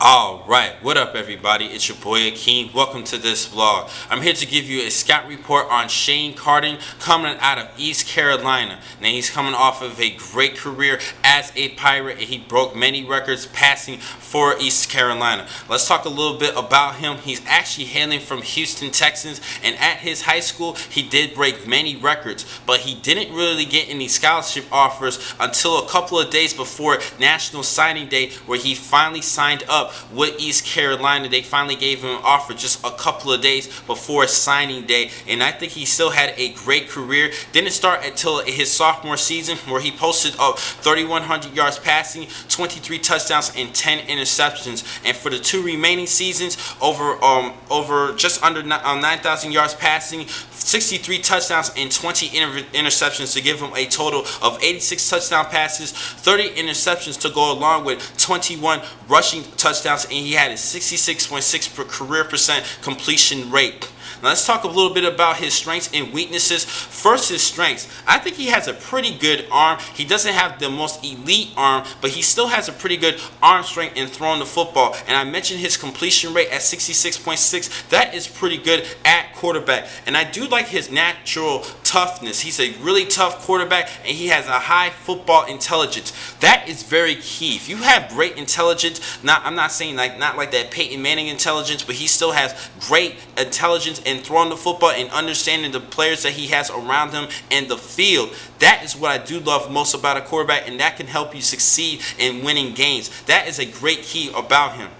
Alright, what up everybody? It's your boy Akeem. Welcome to this vlog. I'm here to give you a scout report on Shane Carden coming out of East Carolina. Now he's coming off of a great career as a Pirate and he broke many records passing for East Carolina. Let's talk a little bit about him. He's actually hailing from Houston, Texas, and at his high school he did break many records, but he didn't really get any scholarship offers until a couple of days before National Signing Day, where he finally signed up with East Carolina. They finally gave him an offer just a couple of days before signing day, and I think he still had a great career. Didn't start until his sophomore season, where he posted up 3,100 yards passing, 23 touchdowns, and 10 interceptions. And for the two remaining seasons, over just under 9,000 yards passing, 63 touchdowns, and 20 interceptions to give him a total of 86 touchdown passes, 30 interceptions to go along with 21 rushing touchdowns, and he had a 66.6 per career percent completion rate. Now let's talk a little bit about his strengths and weaknesses. First, his strengths. I think he has a pretty good arm. He doesn't have the most elite arm, but he still has a pretty good arm strength in throwing the football. And I mentioned his completion rate at 66.6. That is pretty good at quarterback. And I do like his natural toughness. He's a really tough quarterback, and he has a high football intelligence. That is very key. If you have great intelligence, I'm not saying not like that Peyton Manning intelligence, but he still has great intelligence in throwing the football and understanding the players that he has around him and the field. That is what I do love most about a quarterback, and that can help you succeed in winning games. That is a great key about him.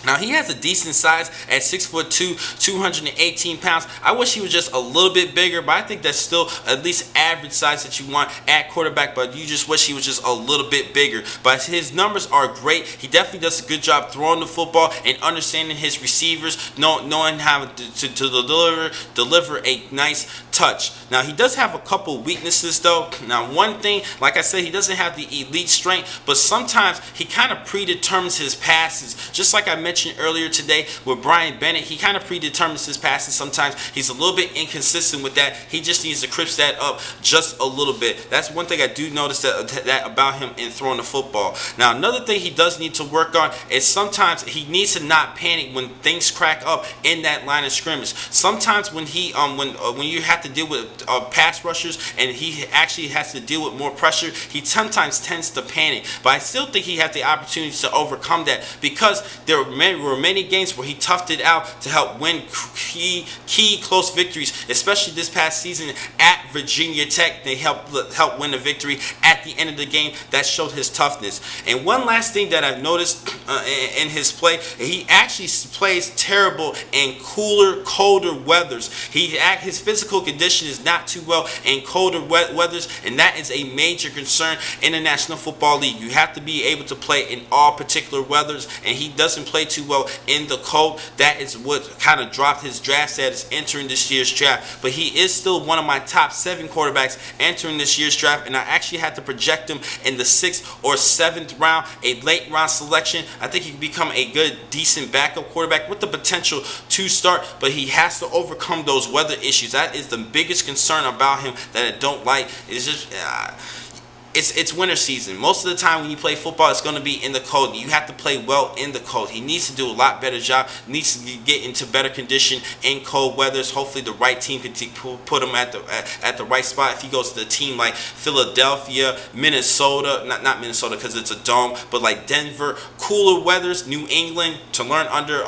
Now he has a decent size at 6'2", 218 pounds. I wish he was just a little bit bigger, but I think that's still at least average size that you want at quarterback, but you just wish he was just a little bit bigger. But his numbers are great. He definitely does a good job throwing the football and understanding his receivers, knowing how to deliver a nice touch. Now he does have a couple weaknesses though. Now one thing, like I said, he doesn't have the elite strength, but sometimes he kind of predetermines his passes. Just like I mentioned earlier today with Brian Bennett, he kind of predetermines his passes. Sometimes he's a little bit inconsistent with that. He just needs to crisp that up just a little bit. That's one thing I do notice that about him in throwing the football. Now another thing he does need to work on is sometimes he needs to not panic when things crack up in that line of scrimmage. Sometimes when he when you have to deal with pass rushers and he actually has to deal with more pressure, he sometimes tends to panic. But I still think he has the opportunity to overcome that, because there were many games where he toughed it out to help win key close victories, especially this past season at Virginia Tech. They helped win the victory at the end of the game. That showed his toughness. And one last thing that I've noticed in his play, he actually plays terrible in colder weathers. His physical condition is not too well in colder weathers, and that is a major concern in the National Football League. You have to be able to play in all particular weathers, and he doesn't play too well in the cold. That is what kind of dropped his draft status entering this year's draft. But he is still one of my top 7 quarterbacks entering this year's draft, and I actually had to project him in the 6th or 7th round, a late round selection. I think he can become a good, decent backup quarterback with the potential to start, but he has to overcome those weather issues. That is the biggest concern about him that I don't like. It's just it's winter season. Most of the time when you play football, it's going to be in the cold. You have to play well in the cold. He needs to do a lot better job. Needs to get into better condition in cold weathers. Hopefully the right team can put him at the right spot. If he goes to a team like Philadelphia, Minnesota, not Minnesota because it's a dome, but like Denver, cooler weathers, New England, to learn under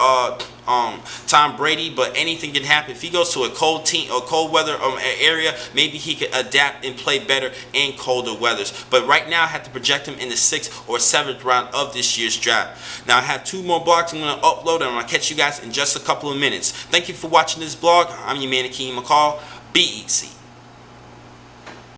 Tom Brady. But anything can happen. If he goes to a cold team or cold weather area, maybe he could adapt and play better in colder weathers. But right now I have to project him in the 6th or 7th round of this year's draft. Now I have 2 more blogs I'm going to upload, and I'm going to catch you guys in just a couple of minutes. Thank you for watching this blog. I'm your man Akeem McCall. Be easy.